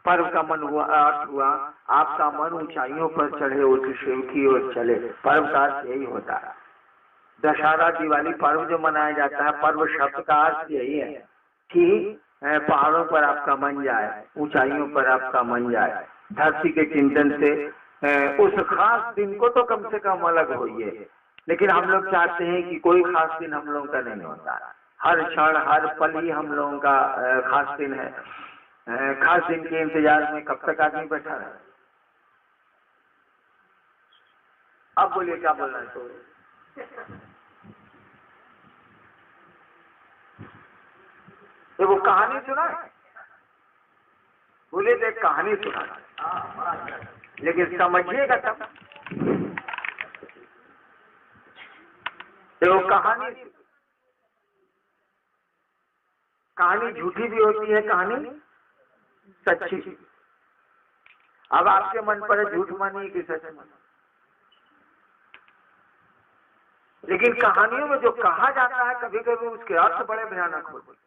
पर्व का मन हुआ, अर्थ हुआ आपका मन ऊंचाइयों पर चढ़े, उस शिव की ओर चले। पर्व का अर्थ यही होता है। दशहरा दिवाली पर्व जो मनाया जाता है, पर्व शब्द का अर्थ यही है कि पहाड़ों पर आपका मन जाए, ऊंचाइयों पर आपका मन जाए, धरती के चिंतन से उस खास दिन को तो कम से कम अलग होइए। लेकिन हम लोग चाहते हैं कि कोई खास दिन हम लोगों का नहीं होता, हर क्षण हर पल ही हम लोगों का खास दिन है। खास दिन के इंतजार में कब तक आदमी बैठा रहे। अब बोलिए क्या बोलना है। तो ये वो कहानी सुना है, बोले तो एक कहानी सुना है, लेकिन समझिएगा तब। तो कहानी झूठी भी होती है, कहानी सच्ची। अब आपके मन पर है झूठ मानिए कि सच मानिए, लेकिन कहानियों में जो कहा जाता है कभी कभी उसके अर्थ बड़े भयानक होते हैं।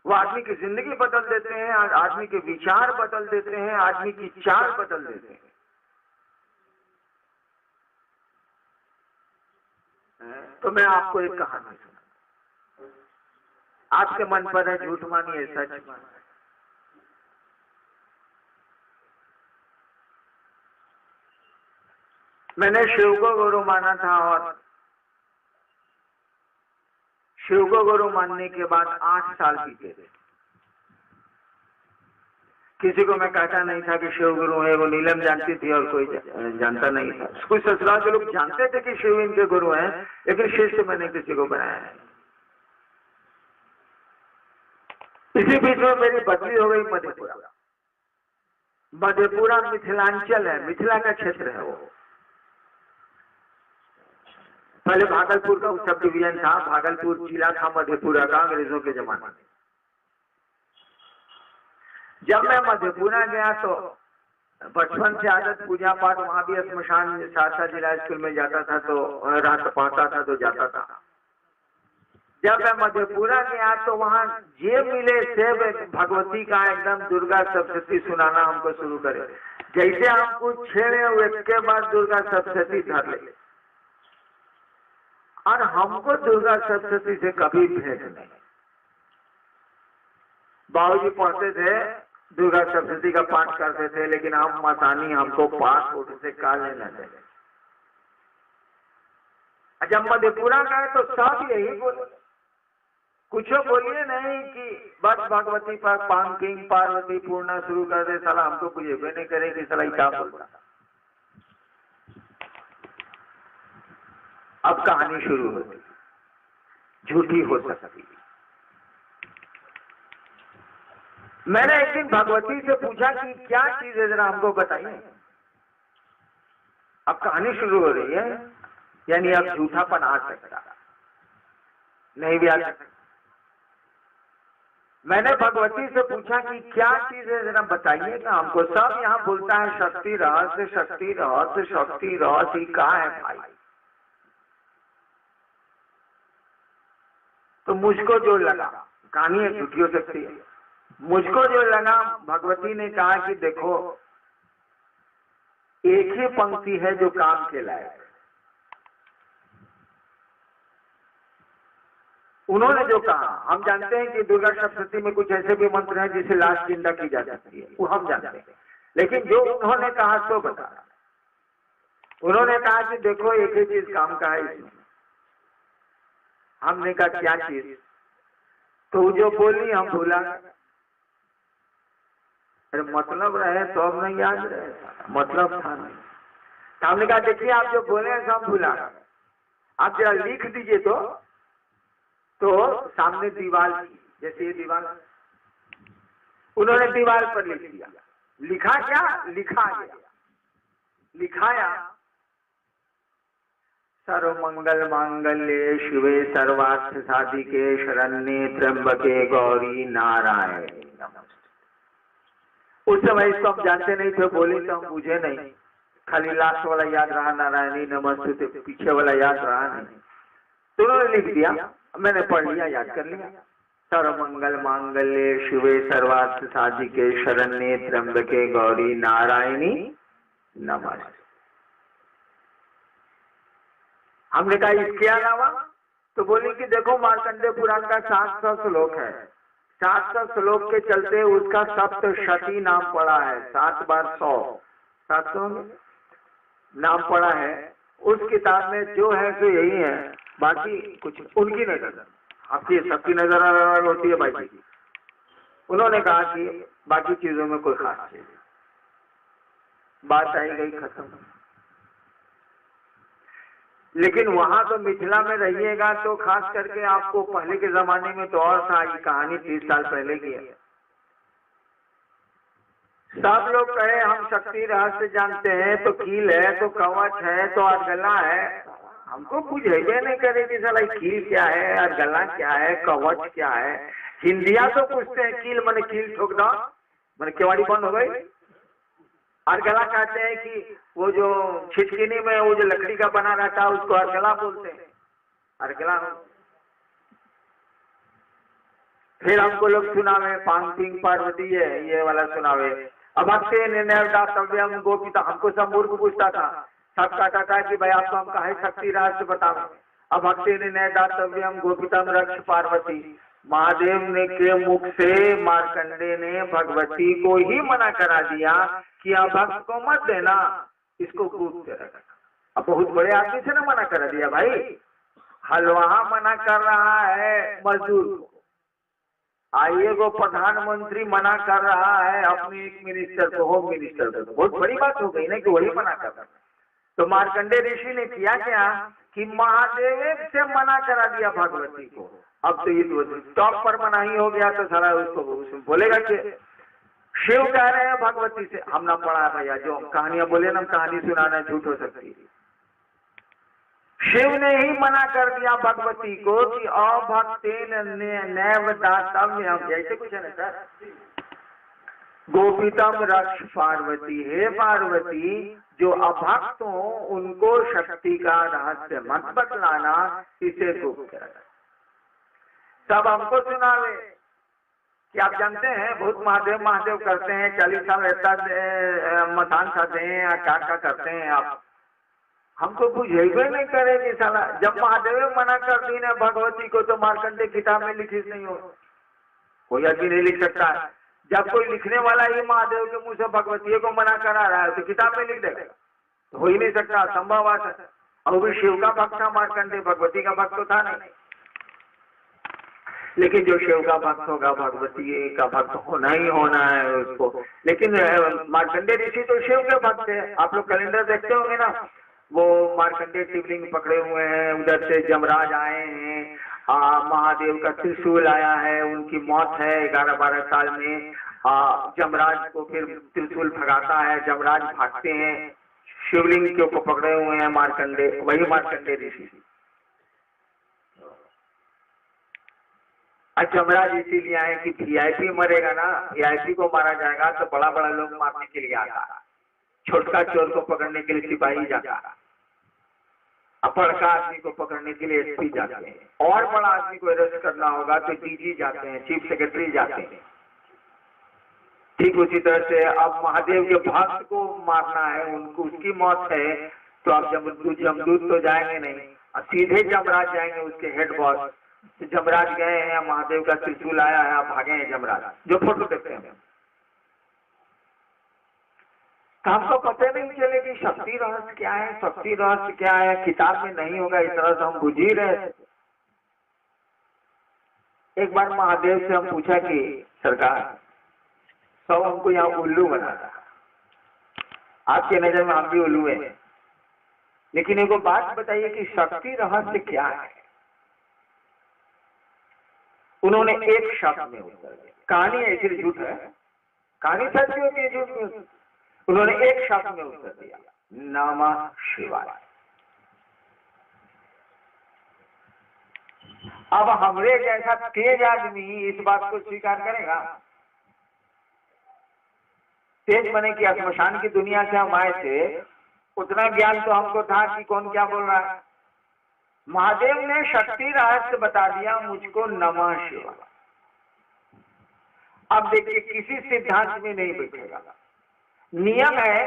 वो आदमी की जिंदगी बदल देते हैं, आदमी के विचार बदल देते हैं, आदमी की चाल बदल देते हैं। तो मैं आपको एक कहानी सुना, आपके मन पर है झूठ मानिए सच मानिए। मैंने शिव को गुरु माना था, और शिव को गुरु मानने के बाद 8 साल बीते थे। किसी को मैं कहता नहीं था कि शिव गुरु है, वो नीलम जानती थी और कोई जानता नहीं था। कुछ ससुराल के लोग जानते थे कि शिव इनके गुरु हैं, लेकिन शिष्य मैंने किसी को बनाया नहीं। इसी बीच में मेरी बदली हो गई मधेपुरा। मधेपुरा मिथिलांचल है, मिथिला का क्षेत्र है। वो पहले भागलपुर का सब डिवीजन था, भागलपुर जिला था मधेपुरा का अंग्रेजों के जमाने में। जब मैं मधेपुरा गया तो बचपन से आदत पूजा पाठ, वहां भी स्मशान सहरसा जिला स्कूल में जाता था, तो रात पढ़ता था तो जाता था। जब मैं मधेपुरा गया तो वहां जे मिले से भगवती का एकदम दुर्गा सप्तशती सुनाना हमको शुरू करे। जैसे हमको छेड़े उसके बाद दुर्गा सप्तशती धर ले, और हमको दुर्गा सप्तशती से कभी भेंट नहीं। बाबूजी पढ़ते थे, दुर्गा सप्तशती का पाठ करते थे, लेकिन हम मसानी हमको पाठ उठ से काल लेना थे। जब मधेपुरा गए तो सब यही बोले, कुछ बोलिए नहीं कि बस भगवती पर पांकिंग पार्वती पूर्णा शुरू कर दे। साला हमको कुछ भी नहीं करेगी, साला क्या बोलता। अब कहानी शुरू होती, झूठी हो सकती। मैंने एक दिन भगवती से पूछा कि क्या चीज है, जरा हमको बताइए। अब कहानी शुरू हो रही है, यानी अब झूठापन आ सकता, नहीं भी आ सकता। मैंने भगवती से पूछा कि क्या चीज है, जरा बताइएगा हमको। सब यहाँ बोलता है शक्ति रहस्य, शक्ति रहस्य, शक्ति रहस्य। क्या है भाई? तो मुझको जो लगा, कहानी झूठी हो सकती है, मुझको जो लगा, भगवती ने कहा कि देखो एक ही पंक्ति है जो काम के लायक। उन्होंने जो कहा, हम जानते हैं कि दुर्गा सप्तशती में कुछ ऐसे भी मंत्र हैं जिसे लाश जिंदा की जा सकती है, वो हम जानते हैं। लेकिन जो उन्होंने कहा तो बता। उन्होंने कहा कि देखो एक ही चीज काम का है इसमें। हमने कहा क्या चीज? तो जो बोली हम भूला। अरे मतलब रहे तो अब नहीं याद रहे, मतलब था नहीं। तो हमने कहा देखिए आप जो बोले हैं सब भूला, आप जरा लिख दीजिए। तो सामने दीवार, जैसे ये दीवार, उन्होंने दीवार पर लिख दिया। लिखा क्या? लिखा गया, लिखाया सर्व मंगल मांगल्ये शिवे सर्वार्थ साधिके शरण्ये त्र्यंबके गौरी नारायणी नमस्ते। उस समय इसको हम जानते नहीं थे, बोले तो हम बुझे नहीं, खाली लास्ट वाला याद रहा नारायणी नमस्ते, पीछे वाला याद रहा नहीं। तो उन्होंने लिख दिया, मैंने पढ़ लिया, याद कर लिया। सर्वमंगल मांगल्ये शिवे सर्वार्थ साधिके शरण्ये त्र्यंबके गौरी नारायणी नमस्ते। हमने कहा इसके अलावा, तो बोली कि देखो मार्कंडेय पुराण का 700 श्लोक है, 700 श्लोक के चलते उसका सप्तशती नाम पड़ा है, 7 बार 100, 700 नाम पड़ा है। उस किताब में जो है सो यही है, बाकी कुछ उनकी नजर, आपकी सबकी नजर अलग होती है भाई। उन्होंने कहा कि बाकी चीजों में कोई खास चीज, बात आई गई खत्म। लेकिन वहां तो मिथिला में रहिएगा तो खास करके आपको पहले के जमाने में तो और था, ये कहानी 30 साल पहले की है। सब लोग कहे हम शक्ति रहस्य जानते हैं, तो कील है, तो कवच है, तो अर्गला है। हमको बुझेबे नहीं करे कि साला कील क्या है, अर्गला क्या है, कवच क्या है। हिंदिया तो पूछते हैं कील मने कील ठोक दो, मने केवाड़ी बंद हो गई। अर्गला कहते हैं कि वो जो छिटकिनी में वो जो लकड़ी का बना रहता है उसको अर्गला बोलते हैं, अर्गला। फिर हमको लोग सुनावे पांग पार्वती है, ये वाला सुनावे। अब आपसे निर्णय गोपिता, हमको सब मूर्ख पूछता था, सब कहता था कि भाई आपको हम कहे शक्ति रहस्य बताओ। अब भक्ति निर्णय दातव्यम गोपितम रक्ष पार्वती, महादेव ने के मुख से मार्कंडे ने भगवती को ही मना करा दिया कि आप भक्त को मत देना, इसको कूद के रखना। अब बहुत बड़े आदमी से ना मना करा दिया भाई, हलवाहा मना कर रहा है मजदूर को, आइए को प्रधानमंत्री मना कर रहा है अपनी एक मिनिस्टर को, होम मिनिस्टर को, बहुत बड़ी बात हो गई ना कि वही मना कर रहा है। तो मार्कंडे ऋषि ने किया क्या कि महादेव से मना करा दिया भगवती को। अब तो ये टॉप पर मना ही हो गया, तो सारा उसको बोलेगा कि शिव कह रहे हैं भगवती से, हम ना पढ़ा भैया, जो कहानियां बोले ना, कहानी सुनाना झूठ हो सकती है। शिव ने ही मना कर दिया भगवती को कि अभक्तेन नैव दातव्यम, ऐसे कुछ है ना सर, गोपितम रक्ष पार्वती, हे पार्वती जो अभक्त हो उनको शक्ति का रहस्य मत बतलाना, इसे गुप्त रखना। सब हमको सुनावे कि आप जानते हैं बहुत महादेव महादेव करते हैं, 40 साल रहता मसान खाते हैं या क्या करते हैं आप, हमको बुझेबे नहीं करे कि साला जब महादेव मना कर दी ना भगवती को, तो मार्कंडेय किताब में लिखी नहीं हो, कोई आदमी नहीं लिख सकता है। जब कोई लिखने वाला ही महादेव के मुंह से भगवती को मना करा रहा है तो किताब में लिख देगा, तो हो ही नहीं सकता, असंभव बात है। और भी शिव का भक्त था मार्कंडेय, भगवती का भक्त तो था नहीं। लेकिन जो शिव का भक्त होगा भगवती का भक्त होना ही होना है उसको। लेकिन मार्कंडेय ऋषि तो शिव के भक्त है। आप लोग कैलेंडर देखते होंगे ना, वो मार्कंडेय शिवलिंग पकड़े हुए हैं, उधर से जमराज आए हैं, महादेव का त्रिशूल आया है, उनकी मौत है 11-12 साल में, जमराज को फिर त्रिशूल भगाता है, जमराज भागते हैं, शिवलिंग को पकड़े हुए हैं मार्कंडेय, वही मार्कंडेय ऋषि। जमराज इसीलिए आए कि वीआईपी मरेगा ना, वीआईपी को मारा जाएगा तो बड़ा बड़ा लोग मारने के लिए आता, छोटका चोर को पकड़ने के लिए सिपाही जाता, बड़का आदमी को पकड़ने के लिए एसपी जाते हैं, और बड़ा आदमी को अरेस्ट करना होगा तो डीजी जाते हैं, चीफ सेक्रेटरी जाते हैं। ठीक उसी तरह से अब महादेव के भक्त को मारना है, उनको उसकी मौत है, तो अब जमदूत तो जाएंगे नहीं, सीधे जमराज जाएंगे, उसके हेड बॉस। जमराज गए हैं, महादेव का त्रिशूल आया है, आप भागे हैं जमराज, जो फोटो देखते हैं। हमको पता नहीं चले कि शक्ति रहस्य क्या है, शक्ति रहस्य क्या है, किताब में नहीं होगा, इस तरह से हम बुझ ही रहे थे। एक बार महादेव से हम पूछा कि सरकार सब हमको यहाँ उल्लू बनाता, आपके नजर में हम भी उल्लू हैं, लेकिन एक बात बताइए कि शक्ति रहस्य क्या है। उन्होंने एक शब्द में उत्तर दिया, कहानी ऐसी झूठ है, कहानी सच होती है, झूठ नहीं। उन्होंने एक शब्द में उत्तर दिया, नमः शिवाय। अब हमरे जैसा तेज आदमी इस बात को स्वीकार करेगा? तेज बने कि श्मशान की दुनिया से हम आए थे, उतना ज्ञान तो हमको था कि कौन क्या बोल रहा है। महादेव ने शक्ति रहस्य बता दिया मुझको, नमः शिवाय। अब देखिए किसी सिद्धांत में नहीं बैठेगा। नियम है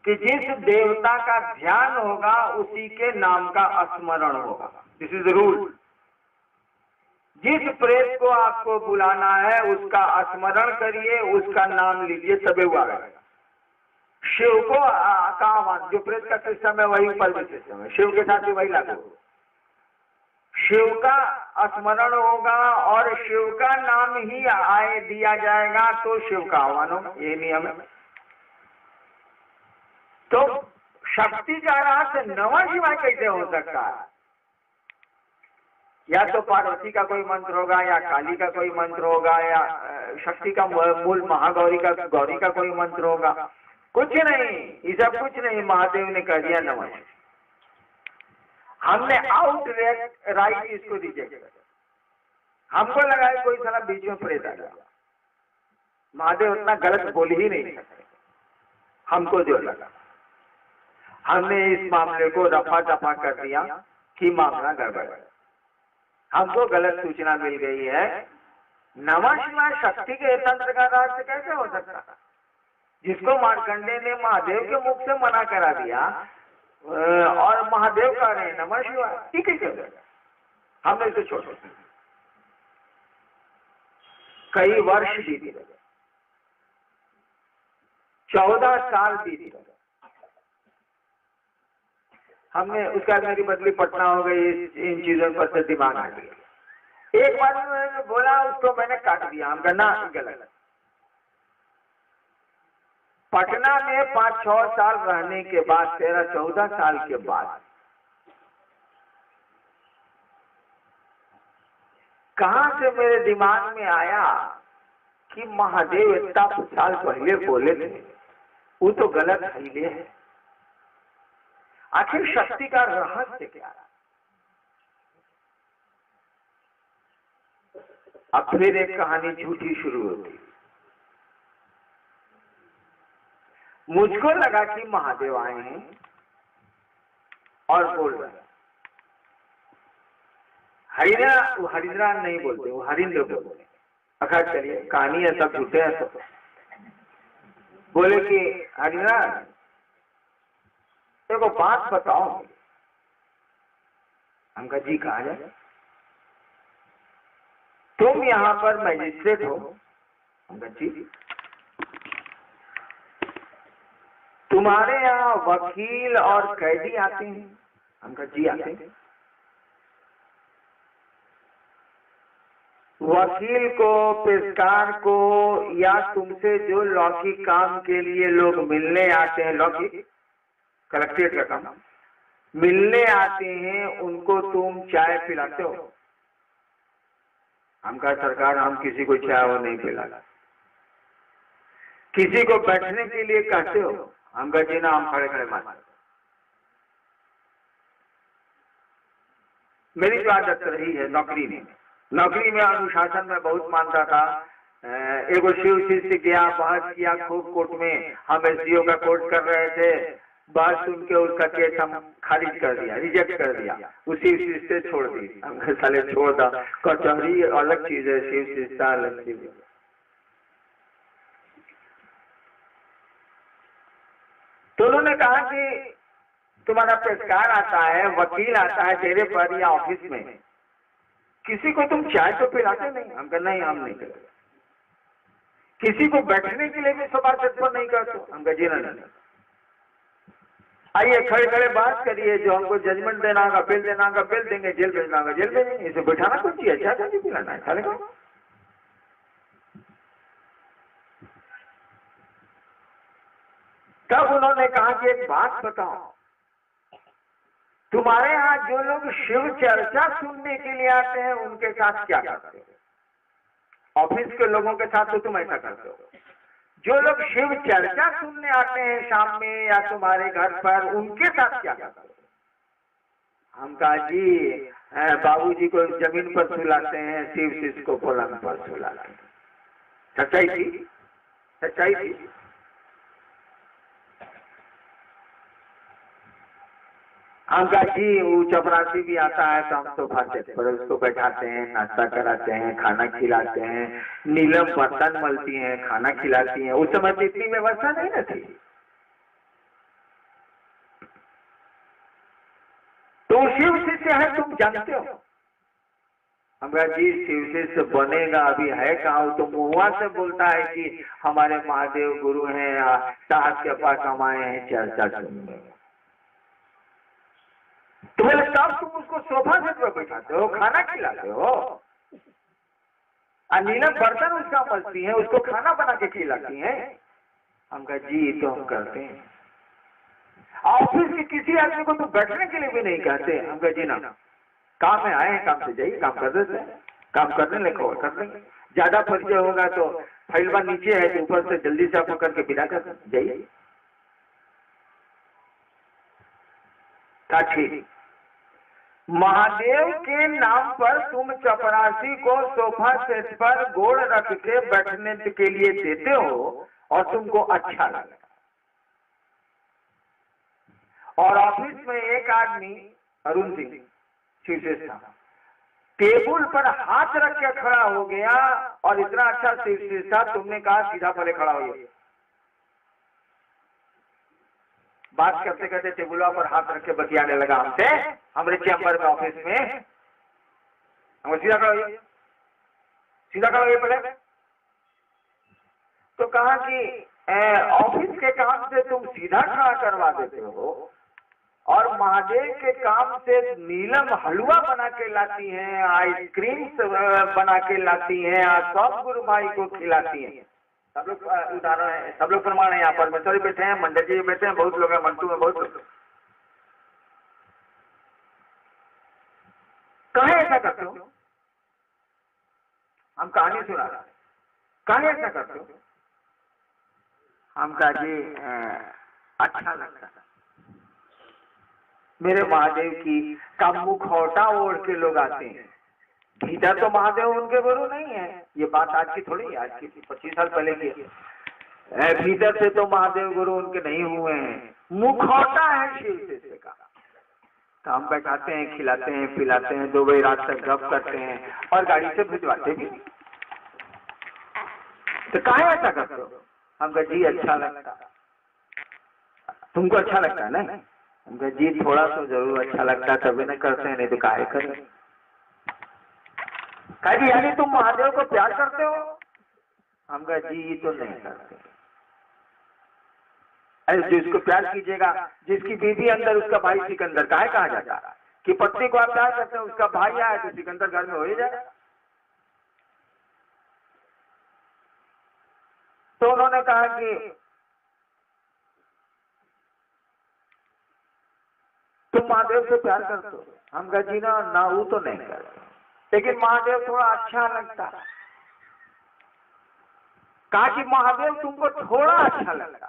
कि जिस देवता का ध्यान होगा उसी के नाम का स्मरण होगा। This is rule. जिस प्रेत को आपको बुलाना है उसका स्मरण करिए, उसका नाम लीजिए, तबे वो आएगा। शिव को का आह्वान, जो प्रेत का सिस्टम है वही ऊपर भी सिस्टम है, शिव के साथ भी वही लागू। शिव का स्मरण होगा और शिव का नाम ही आए दिया जाएगा तो शिव का आह्वान होगा, ये नियम है। तो शक्ति का रास नमः शिवाय कैसे हो सकता है? या तो पार्वती का कोई मंत्र होगा, या काली का कोई मंत्र होगा, या शक्ति का मूल महागौरी का कोई मंत्र होगा। कुछ नहीं, ये सब कुछ नहीं। महादेव ने कह दिया नमः। हमने आउट राइट इसको रिजेक्ट कर। हमको लगा है कोई साला बीच में प्रेत आ गया। महादेव उतना गलत बोल ही नहीं सकते। हमको जो लगा, हमने इस मामले को रफा दफा कर दिया कि मामला गड़बड़ है। हमको गलत सूचना मिल गई है। नमः शिवाय शक्ति के तंत्र का राज कैसे हो सकता है? जिसको मार्कंडे ने महादेव के मुख से मना करा दिया और महादेव कह रहे हैं नमः शिवाय, ठीक है। हमने इसे छोड़ दिया। कई वर्ष बीते गए, 14 साल बीत गए। हमने उसका मेरी बदली पटना हो गई, इन चीजों पर से दिमाग आ गया। एक बार मैंने बोला, उसको मैंने काट दिया। हम कहना गलत। पटना में 5-6 साल रहने के बाद, 13-14 साल के बाद, कहां से मेरे दिमाग में आया कि महादेव इतना साल पहले बोले थे, वो तो गलत हिले है। आखिर शक्ति का रहस्य क्या है? अब फिर एक कहानी झूठी शुरू होती। मुझको लगा कि महादेव आए हैं और बोल रहे हैं। हरिद्रा नहीं बोलते, वो हरिंद्र बोलते। अखर चलिए, कहानी है, सब झूठे हैं। सब बोले कि हरिद्रा देखो बात बताओ। हम कहा जी कहा जाए। तुम यहाँ पर मैजिस्ट्रेट हो? हम कहा जी। तुम्हारे यहाँ वकील और कैदी आते हैं? हम कहा जी आते हैं। वकील को, पेशकार को, या तुमसे जो लौकिक काम के लिए लोग मिलने आते हैं, लौकिक कलेक्ट्रेट का काम मिलने आते हैं, उनको तुम चाय पिलाते हो? हम कहा सरकार हम किसी को चाय वो नहीं पिलाते। किसी को बैठने के लिए कहते हो? हम कहा जी ना, हम खड़े खड़े मारते। मेरी जो आदत रही है नौकरी में अनुशासन में बहुत मानता था। एगो शिव शिष्य गया, बहस किया खूब कोर्ट में। हम एसडीओ का कोर्ट कर रहे थे, बात सुन के उसका केस हम खारिज कर दिया, रिजेक्ट कर दिया, उसी चीज से छोड़ दी। हम साले छोड़ दा, कचहरी अलग चीज है, शिव शिष्टा अलग चीज है। तो उन्होंने कहा कि तुम्हारा पेशकार आता है, वकील आता है तेरे पर या ऑफिस में, किसी को तुम चाय तो पिलाते नहीं? हम कहा नहीं, हम नहीं करते। किसी को बैठने के लिए भी सभा पर नहीं करते? हम कहा जी नहीं। आइए खड़े खड़े बात करिए, जो हमको जजमेंट देना होगा, बिल देना होगा, बिल देंगे, जेल भेजना होगा, जेल भेजेंगे। इसे बैठाना कुछ चाहिए, अच्छा नहीं पिलाना है, खाने का। तब उन्होंने कहा कि एक बात बताओ, तुम्हारे यहाँ जो लोग शिव चर्चा सुनने के लिए आते हैं उनके साथ क्या करते हो? ऑफिस के लोगों के साथ तो तुम ऐसा करते हो। जो लोग शिव चर्चा सुनने आते हैं शाम में या तुम्हारे घर पर, उनके साथ क्या करते हो? हम कहा जी बाबूजी को जमीन पर सुलाते हैं, शिव शिष्य को पलंग पर सुलाते हैं। सच्चाई थी, सच्चाई थी। हम कहा जी वो चपरासी भी आता है तो हम सोफा सेट पर उसको बैठाते हैं, नाश्ता कराते हैं, खाना खिलाते हैं, नीलम बर्तन मलती हैं, खाना खिलाती हैं। उस समय इतनी व्यवस्था नहीं न थी। तो शिव शिष्य है तुम जानते हो। हम कहा जी शिव शिष्य बनेगा अभी है कहाँ, वो तो मुआ से बोलता है कि हमारे महादेव गुरु हैं या साहब के पास हम आए हैं चर्चा सुनने। तो बोले तब तुम उसको सोफा सेट पर बैठाते हो, खाना खिलाते हो, नीलम बर्तन उसका मलती है, उसको खाना बना के खिलाती है। हम कहा जी तो हम करते हैं। ऑफिस के किसी आदमी को तो बैठने के लिए भी नहीं कहते। हम कहा जी ना, काम में आए हैं, काम से जाइए, काम कर देते हैं, काम करने लगे और कर लेंगे। ज्यादा परिचय होगा तो फैलवा नीचे है तो ऊपर से जल्दी से आपको करके विदा कर जाइए। ठीक, महादेव के नाम पर तुम चपरासी को सोफा सेट पर गोड़ रख के बैठने के लिए देते हो और तुमको अच्छा लगता। और ऑफिस में एक आदमी अरुण सिंह शिवशेष था, टेबल पर हाथ रख के खड़ा हो गया और इतना अच्छा शिवशेष था, तुमने कहा सीधा पहले खड़ा हो गया। बात करते करते टेबुला पर हाथ रख के बतियाने लगा हमसे, हमारे चैम्बर में ऑफिस में। हम सीधा खड़ा होइए, सीधा खड़ा होइए पहले। तो कहा कि ऑफिस के काम से तुम सीधा खड़ा करवा देते हो और महादेव के काम से नीलम हलवा बना के लाती हैं, आइसक्रीम बना के लाती हैं, सब गुरु भाई को खिलाती हैं। सब लोग उदाहरण है, सब लोग प्रमाण है। यहाँ पर परमेश्वर बैठे हैं, मंडल जी बैठे हैं, बहुत लोग हैं, मंटू में बहुत लोग। कहे ऐसा करते हो? हम कहानी सुना रहे, कहे ऐसा करते हो? हम कहा जी अच्छा लगता है। मेरे महादेव की का मुखौटा ओढ़ के लोग आते हैं, भीतर तो महादेव उनके गुरु नहीं है। ये बात आज की थोड़ी, आज की 25 साल पहले की। भीतर से तो महादेव गुरु उनके नहीं हुए हैं, मुखौटा है शिव शिष्य का। तो हम बैठाते हैं, खिलाते हैं, पिलाते हैं, 2 बजे रात तक गप करते हैं और गाड़ी से भिजवाते भी। तो काहे ऐसा करते हो? हम कहा जी अच्छा लगता। तुमको अच्छा लगता है ना? हम कहा जी थोड़ा तो जरूर अच्छा लगता है, तभी न करते हैं, नहीं तो काहे करें। कहा यानी तुम महादेव को प्यार करते हो? हम कहा जी ये तो नहीं करते। अरे जिसको प्यार कीजिएगा, जिसकी बीवी अंदर उसका भाई सिकंदर, काहे कहा जाता है कि पत्नी को आप प्यार करते हो, उसका भाई आए तो सिकंदर घर में हो ही जाए। तो उन्होंने कहा कि तुम महादेव से प्यार करते हो? हम कहा जी ना वो तो नहीं करते, लेकिन महादेव थोड़ा अच्छा लगता। कहा कि महादेव तुमको थोड़ा अच्छा लगता,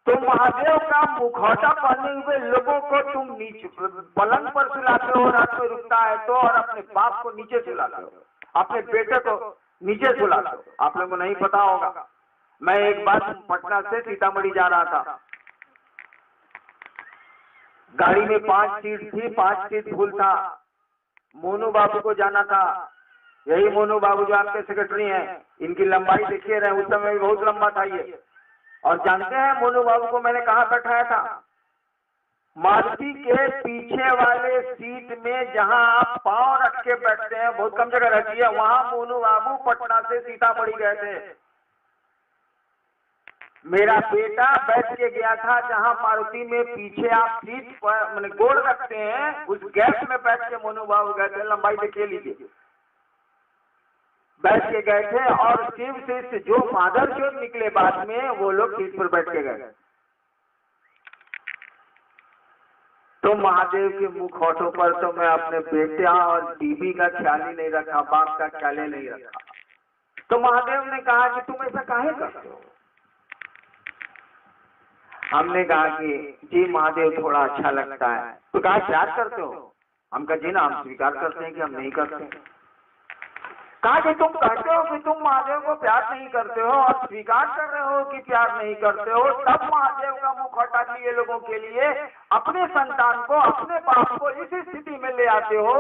तो महादेव का मुखौटा पहने हुए लोगों को तुम नीचे पलंग पर सुलाते हो, रात में रुकता है तो, और अपने बाप को नीचे सुलाते हो, अपने बेटे को नीचे सुलाते हो। आप लोगों को नहीं पता होगा, मैं एक बार पटना से सीतामढ़ी जा रहा था, गाड़ी में 5 सीट थी, 5 सीट फुल था। मोनू बाबू को जाना था, यही मोनू बाबू जो आपके सेक्रेटरी हैं, इनकी लंबाई देखिए रहे, उस समय बहुत लंबा था ये। और जानते हैं मोनू बाबू को मैंने कहाँ बैठाया था? मारुति के पीछे वाले सीट में, जहां आप पांव रख के बैठते हैं, बहुत कम जगह रहती है, वहां मोनू बाबू पटना से सीतामढ़ी गए थे। मेरा बेटा बैठ के गया था जहां मारुति में पीछे आप सीट पर गोड़ रखते हैं, उस गैप में बैठ के मोनू बाबू गए थे। लंबाई देखिए लीजिए, बैठ के गए थे। और शिव से जो माधव जो निकले बाद में, वो लोग सीट पर बैठ के गए। तो महादेव के मुखौटों पर तो मैं अपने बेटा और बीबी का ख्याल ही नहीं रखा, बाप का ख्याल ही नहीं रखा। तो महादेव ने कहा कि तुम ऐसा काहे करते हो? हमने कहा कि जी महादेव थोड़ा अच्छा लगता है। तो कहा प्यार करते हो? हम कहा जी ना, हम स्वीकार करते हैं कि हम नहीं करते। कहा कि तुम कहते हो कि तुम महादेव को प्यार नहीं करते हो और स्वीकार कर रहे हो कि प्यार नहीं करते हो, तब महादेव का मुखौटा लिए लोगों के लिए अपने संतान को, अपने बाप को इस स्थिति में ले आते हो।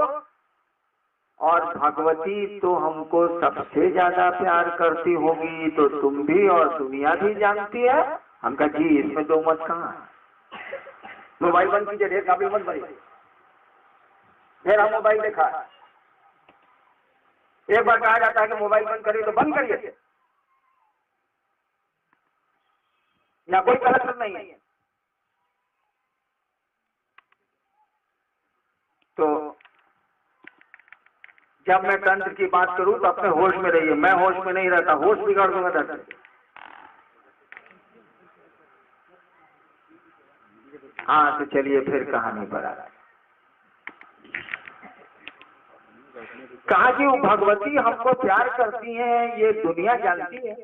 और भगवती तो हमको सबसे ज्यादा प्यार करती होगी, तो तुम भी और दुनिया भी जानती है। हम कहा जी इसमें दो मत कहाँ। मोबाइल बंद कीजिए, ढेर काबिल मत बनिए। मेरा मोबाइल देखा, एक बार कहा जाता है कि मोबाइल बंद करिए तो बंद करिए, या कोई गलत नहीं है। तो जब मैं तंत्र की बात करूं तो अपने होश में रहिए। मैं होश में नहीं रहता, होश बिगाड़ दूंगा तंत्र। हाँ तो चलिए फिर कहानी पर आ रहा है। कहा कि वो भगवती हमको प्यार करती हैं, ये दुनिया जानती है,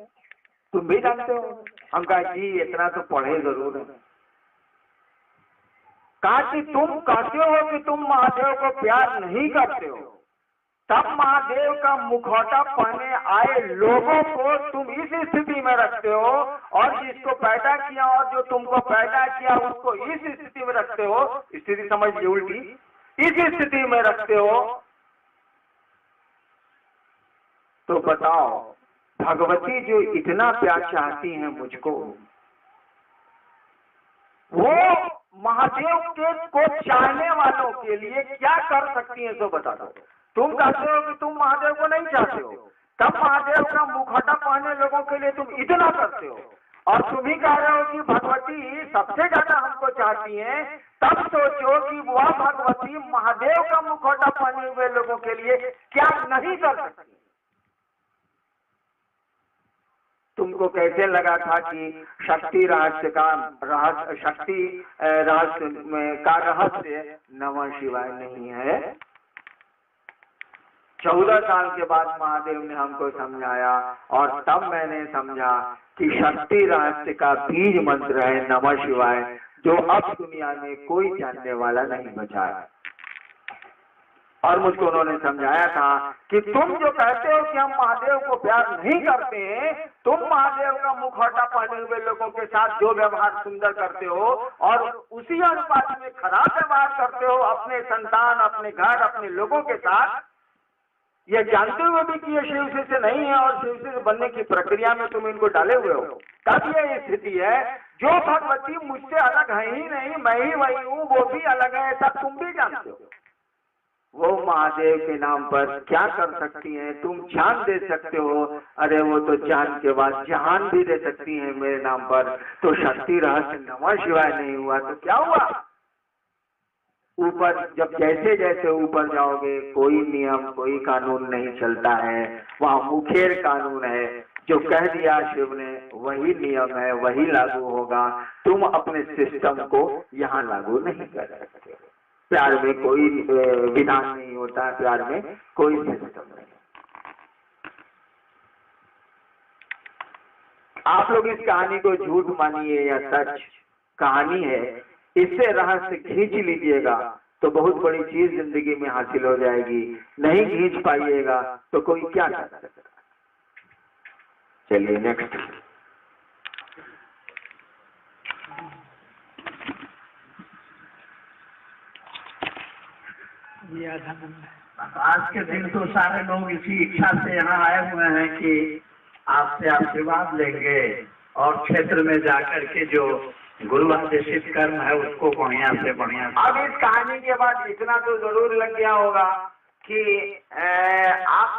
तुम भी जानते हो। हम कहा जी इतना तो पढ़े जरूर है। कहा कि तुम कहते हो कि तुम महादेव को प्यार नहीं करते हो, तब महादेव का मुखौटा पहने आए लोगों को तुम इस स्थिति में रखते हो, और जिसको पैदा किया और जो तुमको पैदा किया उसको इस स्थिति में रखते हो। स्थिति समझ ली उल्टी, इस स्थिति में रखते हो। तो बताओ भगवती जो इतना प्यार चाहती हैं मुझको, वो महादेव के को चाहने वालों के लिए क्या कर सकती हैं तो बता दो। तुम कहते हो कि तुम महादेव को नहीं चाहते हो, तब महादेव का मुखौटा पहने लोगों के लिए तुम इतना करते हो, और तुम ही कह रहे हो कि भगवती सबसे ज्यादा हमको चाहती हैं। तब सोचो कि वह भगवती महादेव का मुखौटा पहने हुए लोगों के लिए क्या नहीं कर सकती। तुमको कैसे लगा था कि शक्ति रहस्य का रहस्य, शक्ति रहस्य का रहस्य नमः शिवाय नहीं है। 14 साल के बाद महादेव ने हमको समझाया, और तब मैंने समझा कि शक्ति रहस्य का बीज मंत्र है नमः शिवाय, जो अब दुनिया में कोई जानने वाला नहीं बचा है। और मुझको उन्होंने समझाया था कि तुम जो कहते हो कि हम महादेव को प्यार नहीं करते हैं, तुम महादेव का मुखौटा पहने हुए लोगों के साथ जो व्यवहार सुंदर करते हो, और उसी अनुपात में खराब व्यवहार करते हो अपने संतान, अपने घर, अपने लोगों के साथ, ये जानते हुए भी कि ये शिव से नहीं है और शिव से बनने की प्रक्रिया में तुम इनको डाले हुए हो। तब ये स्थिति है। जो भगवती मुझसे अलग है ही नहीं, मैं ही वही हूँ, वो भी अलग है, ऐसा तुम भी जानते हो। वो महादेव के नाम पर क्या कर सकती हैं? तुम जान दे सकते हो, अरे वो तो जान के बाद जहान भी दे सकती हैं मेरे नाम पर। तो शक्ति रहस्य नमः शिवाय नहीं हुआ तो क्या हुआ? ऊपर जब जैसे जैसे ऊपर जाओगे, कोई नियम, कोई कानून नहीं चलता है, वहाँ मुखेर कानून है। जो कह दिया शिव ने वही नियम है, वही लागू होगा। तुम अपने सिस्टम को यहाँ लागू नहीं कर सकते। प्यार में कोई विधान नहीं होता, प्यार में कोई सिस्टम नहीं। आप लोग इस कहानी को झूठ मानिए या सच कहानी है, इससे रहस्य खींच लीजिएगा तो बहुत बड़ी चीज जिंदगी में हासिल हो जाएगी। नहीं खींच पाइएगा तो कोई क्या कर सकता। चलिए नेक्स्ट। आज के दिन तो सारे लोग इसी इच्छा से यहाँ आए हुए हैं कि आपसे आशीर्वाद लेंगे और क्षेत्र में जाकर के जो गुरु आदेशित कर्म है उसको बढ़िया से बढ़िया। अब इस कहानी के बाद इतना तो जरूर लग गया होगा कि आप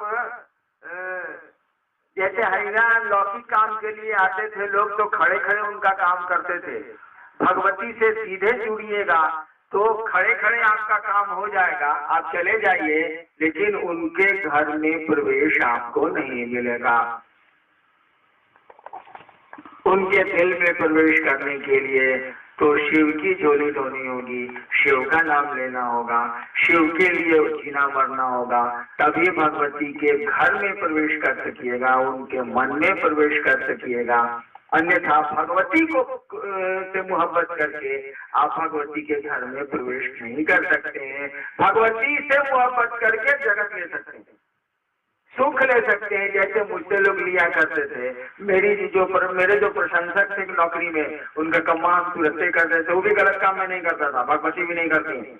जैसे हरियाणा लौकिक काम के लिए आते थे लोग, तो खड़े खड़े उनका काम करते थे। भगवती से सीधे जुड़िएगा तो खड़े खड़े आपका काम हो जाएगा, आप चले जाइए, लेकिन उनके घर में प्रवेश आपको नहीं मिलेगा। उनके दिल में प्रवेश करने के लिए तो शिव की झोली ढोनी होगी, शिव का नाम लेना होगा, शिव के लिए जीना मरना होगा, तभी भगवती के घर में प्रवेश कर सकिएगा, उनके मन में प्रवेश कर सकिएगा। अन्यथा भगवती को से मोहब्बत करके आप भगवती के घर में प्रवेश नहीं कर सकते हैं। भगवती से मोहब्बत करके जगत ले सकते हैं। सुख ले सकते हैं, जैसे मुझसे लोग लिया करते थे। मेरे जो प्रशंसक थे नौकरी में, उनका कम्मा हम तुरंत करते थे। वो भी गलत काम में नहीं करता था, भगवती भी नहीं करती,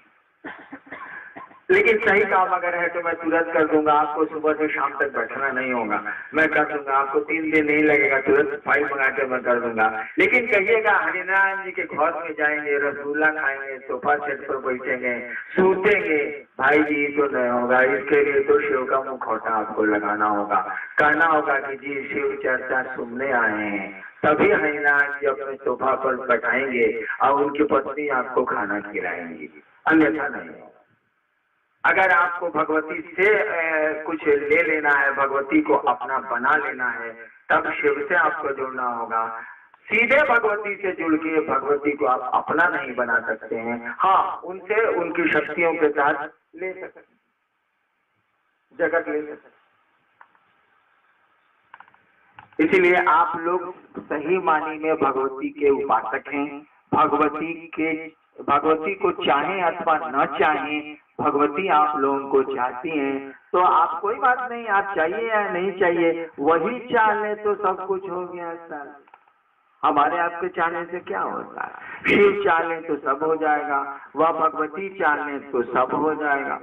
लेकिन सही काम अगर है तो मैं तुरंत कर दूंगा। आपको सुबह से शाम तक बैठना नहीं होगा, मैं कर दूंगा। आपको 3 दिन नहीं लगेगा, तुरंत फाइल मंगा के मैं कर दूंगा। लेकिन कहिएगा हरिनारायण जी के घर में जाएंगे, रसगुल्ला खाएंगे, सोफा सेट पर बैठेंगे, सूतेंगे, भाई जी तो नहीं होगा। इसके लिए तो शिव का मुखौटा आपको लगाना होगा, कहना होगा कि जी शिव चर्चा सुनने आए हैं, तभी हरिनारायण जी अपने सोफा पर बैठाएंगे और उनकी पत्नी आपको खाना खिलाएंगी, अन्यथा नहीं। अगर आपको भगवती से कुछ ले लेना है, भगवती को अपना बना लेना है, तब शिव से आपको जुड़ना होगा। सीधे भगवती से जुड़ के भगवती को आप अपना नहीं बना सकते हैं। हाँ, उनसे उनकी शक्तियों के साथ ले सकते, जगत ले सकते। इसीलिए आप लोग सही मानी में भगवती के उपासक हैं। भगवती को चाहें अथवा न चाहें, भगवती आप लोगों को चाहती हैं, तो आप कोई बात नहीं, आप चाहिए या नहीं चाहिए, वही चाह ले तो सब कुछ हो गया सर। हमारे आपके चाहने से क्या होता है? शिव चाह ले तो सब हो जाएगा, वह भगवती चाह ले तो सब हो जाएगा।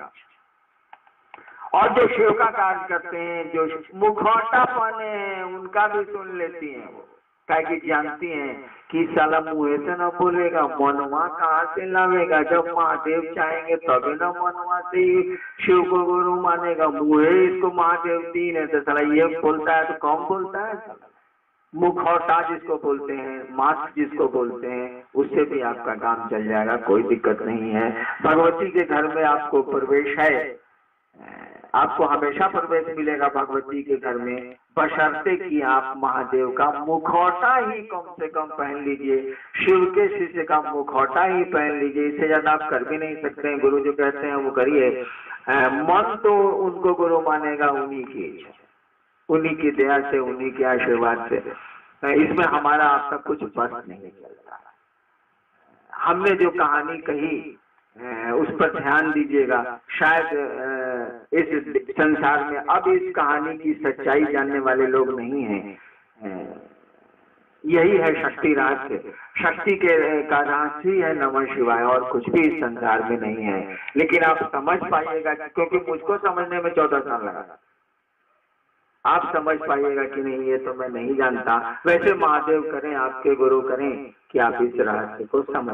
और जो शिव का कार्य करते हैं, जो मुखौटा पहने हैं, उनका भी सुन लेती हैं वो, क्या जानती हैं कि साला मुँह से न बोलेगा, मनवा कहाँ से लावेगा। जब महादेव चाहेंगे तभी न मनवा से शिव को गुरु मानेगा। मुँह इसको महादेव 3 है तो साला ये बोलता है तो कौन बोलता है? मुखौटा जिसको बोलते हैं, मास्क जिसको बोलते हैं, उससे भी आपका काम चल जाएगा, कोई दिक्कत नहीं है। भगवती के घर में आपको प्रवेश है, आपको हमेशा प्रवेश मिलेगा भगवती के घर में, बशर्ते कि आप महादेव का मुखौटा ही कम से कम पहन लीजिए, शिव के शिष्य का मुखौटा ही पहन लीजिए। इससे ज्यादा आप कर भी नहीं सकते हैं। गुरु जो कहते हैं वो करिए। मन तो उनको गुरु मानेगा उन्हीं की दया से, उन्हीं के आशीर्वाद से। इसमें हमारा आपका कुछ बस नहीं चलता। हमने जो कहानी कही उस पर ध्यान दीजिएगा। शायद इस संसार में अब इस कहानी की सच्चाई जानने वाले लोग नहीं हैं। यही है शक्ति रहस्य। शक्ति का रहस्य ही है नमः शिवाय, और कुछ भी इस संसार में नहीं है। लेकिन आप समझ पाइएगा, क्योंकि मुझको समझने में 14 साल लगा। आप समझ पाइएगा कि नहीं, ये तो मैं नहीं जानता। वैसे महादेव करें, आपके गुरु करें कि आप इस रहस्य को समझ